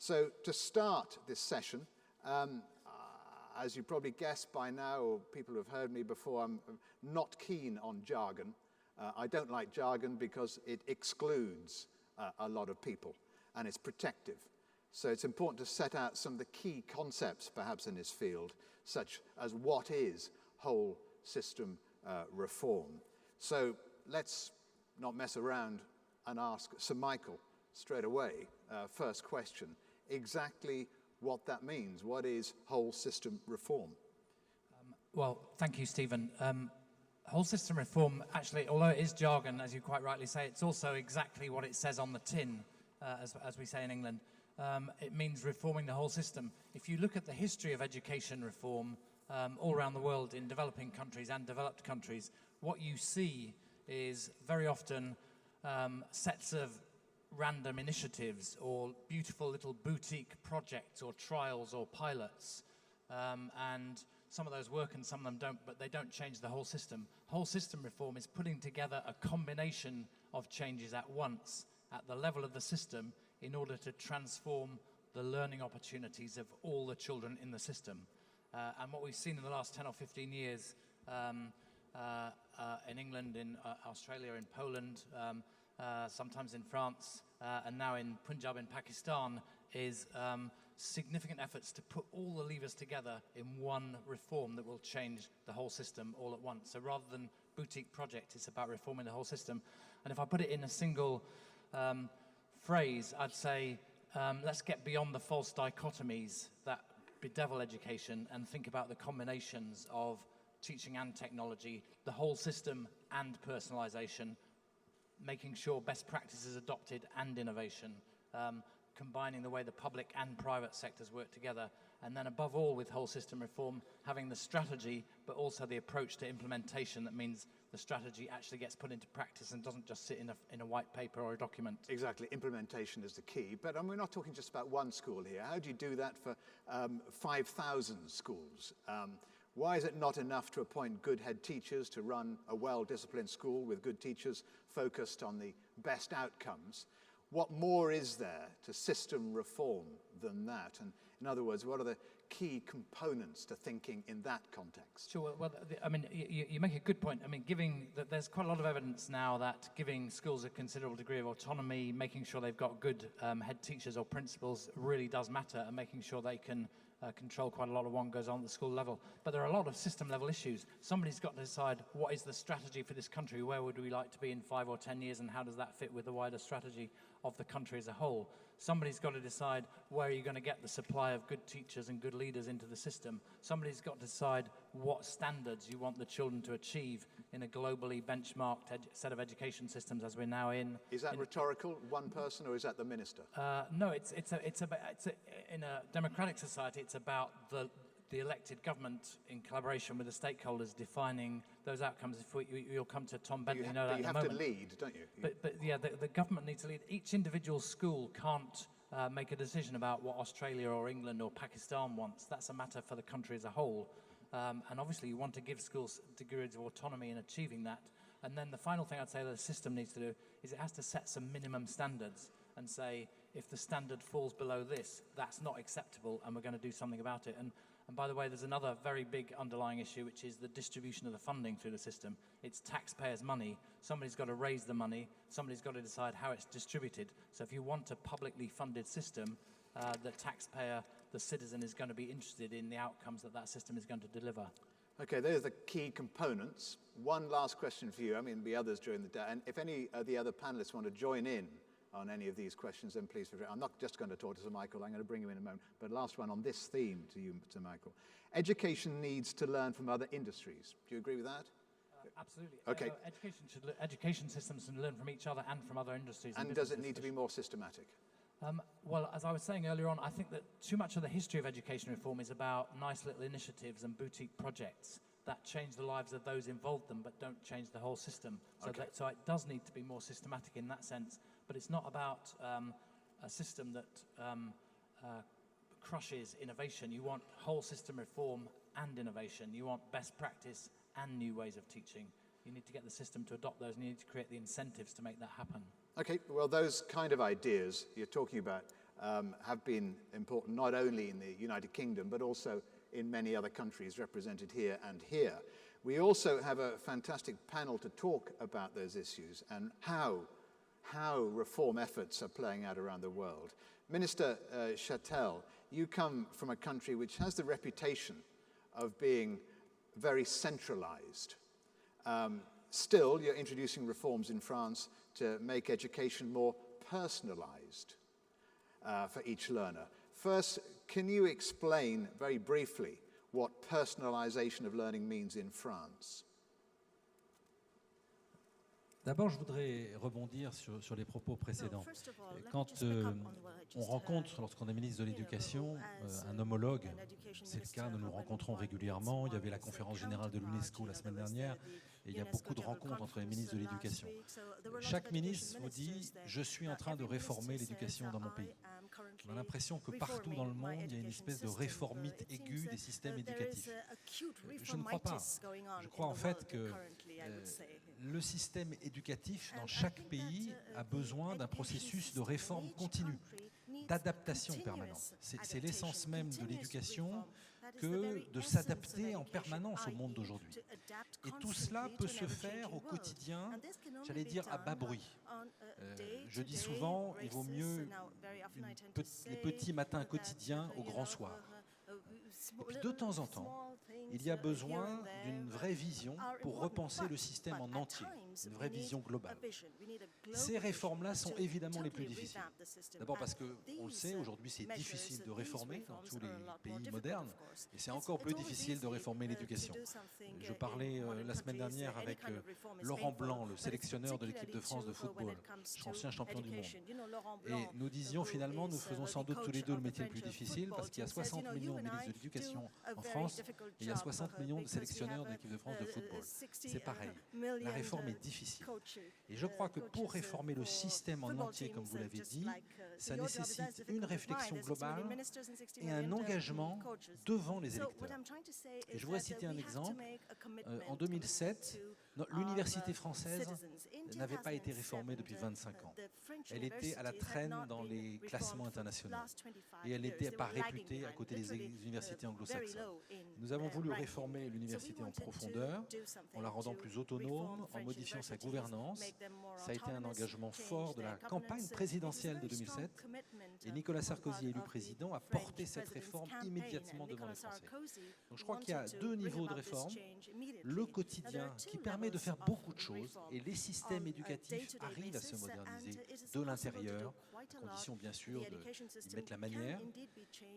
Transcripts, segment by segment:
So to start this session, as you probably guessed by now, or people who have heard me before, I'm not keen on jargon. I don't like jargon because it excludes a lot of people and it's protective. So it's important to set out some of the key concepts perhaps in this field, such as what is whole system reform. So let's not mess around and ask Sir Michael straight away, first question, exactly what that means. What is whole system reform? Well, thank you, Stephen. Whole system reform, actually, although it is jargon, as you quite rightly say, it's also exactly what it says on the tin, as we say in England. It means reforming the whole system. If you look at the history of education reform all around the world, in developing countries and developed countries, what you see is very often sets of random initiatives or beautiful little boutique projects or trials or pilots, and some of those work and some of them don't, but they don't change the whole system. Whole system reform is putting together a combination of changes at once at the level of the system in order to transform the learning opportunities of all the children in the system. And what we've seen in the last 10 or 15 years in England, in Australia, in Poland, sometimes in France, and now in Punjab in Pakistan, is significant efforts to put all the levers together in one reform that will change the whole system all at once. So rather than boutique project, it's about reforming the whole system. And if I put it in a single phrase, I'd say let's get beyond the false dichotomies that bedevil education and think about the combinations of teaching and technology, the whole system and personalization, making sure best practice is adopted and innovation, combining the way the public and private sectors work together, and then above all with whole system reform, having the strategy but also the approach to implementation that means the strategy actually gets put into practice and doesn't just sit in a white paper or a document. Exactly, implementation is the key. But we're not talking just about one school here. How do you do that for 5,000 schools? Why is it not enough to appoint good head teachers to run a well-disciplined school with good teachers focused on the best outcomes? What more is there to system reform than that? And in other words, what are the key components to thinking in that context? Sure. Well, I mean, you make a good point. I mean, there's quite a lot of evidence now that giving schools a considerable degree of autonomy, making sure they've got good head teachers or principals really does matter, and making sure they can control quite a lot of what goes on at the school level. But there are a lot of system level issues. Somebody's got to decide what is the strategy for this country, where would we like to be in 5 or 10 years, and how does that fit with the wider strategy of the country as a whole. Somebody's got to decide where you're going to get the supply of good teachers and good leaders into the system. Somebody's got to decide what standards you want the children to achieve in a globally benchmarked set of education systems as we're now in. Is that rhetorical, one person, or is that the minister? No, in a democratic society, it's about the elected government in collaboration with the stakeholders defining those outcomes. If you'll come to Tom Bentley, you know that in a moment. You have to lead, don't you? But yeah, the government needs to lead. Each individual school can't make a decision about what Australia or England or Pakistan wants. That's a matter for the country as a whole. And obviously you want to give schools degrees of autonomy in achieving that. And then the final thing I'd say that the system needs to do is it has to set some minimum standards and say, if the standard falls below this, that's not acceptable and we're going to do something about it. And by the way, there's another very big underlying issue, which is the distribution of the funding through the system. It's taxpayers' money. Somebody's got to raise the money. Somebody's got to decide how it's distributed. So if you want a publicly funded system, the taxpayer, the citizen, is going to be interested in the outcomes that system is going to deliver. Okay, those are the key components. One last question for you. I mean, there'll be others during the day. And if any of the other panelists want to join in on any of these questions, then please feel free. I'm not just going to talk to Sir Michael, I'm going to bring him in a moment. But last one on this theme to you, Sir Michael. Education needs to learn from other industries. Do you agree with that? Absolutely. Okay. Education systems can learn from each other and from other industries. And does it need to be more systematic? Well, as I was saying earlier on, I think that too much of the history of education reform is about nice little initiatives and boutique projects that change the lives of those involved in them but don't change the whole system. So it does need to be more systematic in that sense. But it's not about a system that crushes innovation. You want whole system reform and innovation. You want best practice and new ways of teaching. You need to get the system to adopt those, and you need to create the incentives to make that happen. Okay, well, those kind of ideas you're talking about have been important not only in the United Kingdom, but also in many other countries represented here and here. We also have a fantastic panel to talk about those issues and how reform efforts are playing out around the world. Minister Chattel, you come from a country which has the reputation of being very centralized. Still, you're introducing reforms in France to make education more personalized for each learner. First, can you explain very briefly what personalization of learning means in France? D'abord, je voudrais rebondir sur les propos précédents. Quand on rencontre, lorsqu'on est ministre de l'Éducation, un homologue, c'est le cas, nous nous rencontrons régulièrement. Il y avait la conférence générale de l'UNESCO la semaine dernière, et il y a beaucoup de rencontres entre les ministres de l'Éducation. Chaque ministre vous dit « Je suis en train de réformer l'éducation dans mon pays ». On a l'impression que partout dans le monde, il y a une espèce de réformite aiguë des systèmes éducatifs. Je ne crois pas. Je crois en fait que le système éducatif dans chaque pays a besoin d'un processus de réforme continue, d'adaptation permanente. C'est l'essence même de l'éducation que de s'adapter en permanence au monde d'aujourd'hui. Et tout cela peut se faire au quotidien, j'allais dire à bas bruit. Je dis souvent, il vaut mieux les petits matins quotidiens au grand soir. Et puis de temps en temps, il y a besoin d'une vraie vision pour repenser le système en entier, une vraie vision globale. Ces réformes-là sont évidemment les plus difficiles. D'abord parce qu'on le sait, aujourd'hui c'est difficile de réformer dans tous les pays modernes, et c'est encore plus difficile de réformer l'éducation. Je parlais la semaine dernière avec Laurent Blanc, le sélectionneur de l'équipe de France de football, ancien champion du monde. Et nous disions finalement, nous faisons sans doute tous les deux le métier le plus difficile, parce qu'il y a 60 millions de ministres de l'éducation en France, et il y a 60 millions de sélectionneurs de l'équipe de France de football. C'est pareil, la réforme est difficile. Et je crois que pour réformer le système en entier, comme vous l'avez dit, ça nécessite une réflexion globale et un engagement devant les électeurs. Et je voudrais citer un exemple. En 2007, l'université française n'avait pas été réformée depuis 25 ans. Elle était à la traîne dans les classements internationaux et elle n'était pas réputée à côté des universités anglo-saxonnes. Nous avons voulu réformer l'université en profondeur, en la rendant plus autonome, en modifiant sa gouvernance. Ça a été un engagement fort de la campagne présidentielle de 2007 et Nicolas Sarkozy, élu président, a porté cette réforme immédiatement devant les Français. Donc je crois qu'il y a deux niveaux de réforme. Le quotidien qui permet de faire beaucoup de choses et les systèmes éducatifs arrivent à se moderniser de l'intérieur, à condition bien sûr d'y mettre la manière,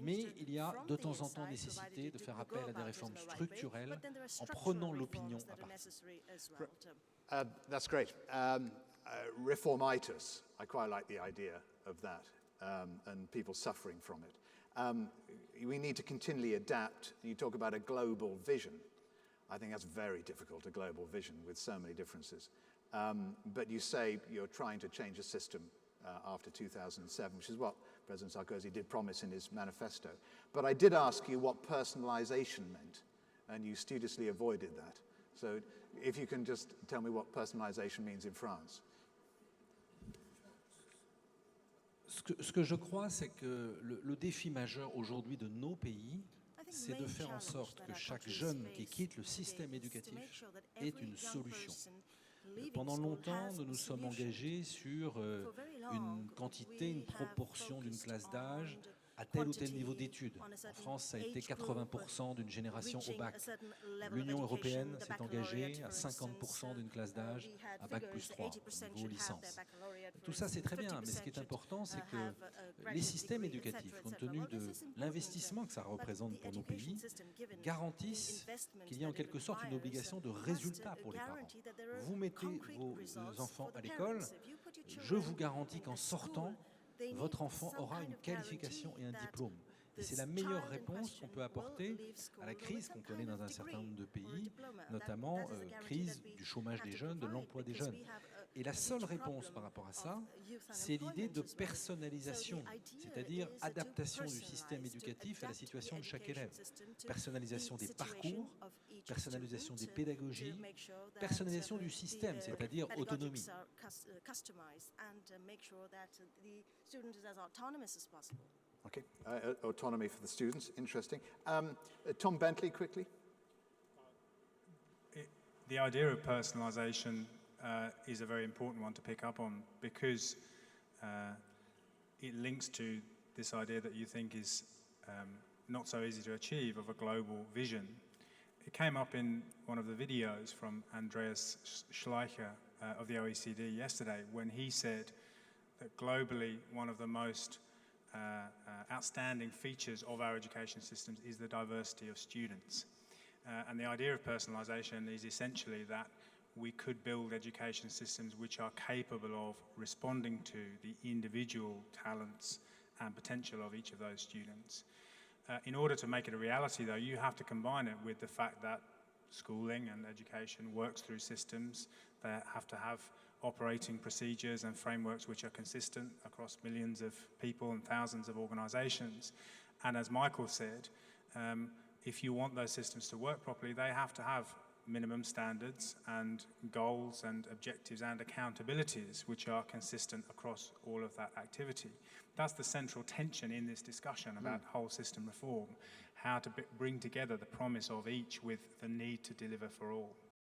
mais il y a de temps en temps nécessité de faire appel à des réformes structurelles en prenant l'opinion à partie. That's great. Reformitis, I quite like the idea of that and people suffering from it. We need to continually adapt. You talk about a global vision. I think that's very difficult, a global vision with so many differences. But you say you're trying to change a system after 2007, which is what President Sarkozy did promise in his manifesto. But I did ask you what personalization meant, and you studiously avoided that. So if you can just tell me what personalization means in France. Ce que je crois, c'est que le défi majeur aujourd'hui de nos pays, c'est de faire en sorte que chaque jeune qui quitte le système éducatif ait une solution. Pendant longtemps, nous nous sommes engagés sur une quantité, une proportion d'une classe d'âge à tel ou tel niveau d'études. En France, ça a été 80% d'une génération au bac. L'Union européenne s'est engagée à 50% d'une classe d'âge à bac plus 3, au niveau licence. Tout ça, c'est très bien, mais ce qui est important, c'est que les systèmes éducatifs, compte tenu de l'investissement que ça représente pour nos pays, garantissent qu'il y ait en quelque sorte une obligation de résultat pour les parents. Vous mettez vos enfants à l'école, je vous garantis qu'en sortant, votre enfant aura une qualification et un diplôme. Et c'est la meilleure réponse qu'on peut apporter à la crise qu'on connaît dans un certain nombre de pays, notamment crise du chômage des jeunes, de l'emploi des jeunes. Et la seule réponse par rapport à ça, c'est l'idée de personnalisation, c'est-à-dire adaptation du système éducatif à la situation de chaque élève. Personnalisation des parcours, personnalisation des pédagogies, personnalisation du système, c'est-à-dire autonomie. Okay, autonomy for the students, interesting. Tom Bentley, quickly. The idea of personalisation is a very important one to pick up on because it links to this idea that you think is not so easy to achieve of a global vision. It came up in one of the videos from Andreas Schleicher of the OECD yesterday when he said that globally one of the most outstanding features of our education systems is the diversity of students. And the idea of personalisation is essentially that we could build education systems which are capable of responding to the individual talents and potential of each of those students. In order to make it a reality, though, you have to combine it with the fact that schooling and education works through systems that have to have operating procedures and frameworks which are consistent across millions of people and thousands of organisations. And as Michael said, if you want those systems to work properly, they have to have minimum standards and goals and objectives and accountabilities which are consistent across all of that activity. That's the central tension in this discussion about whole system reform, how to bring together the promise of each with the need to deliver for all.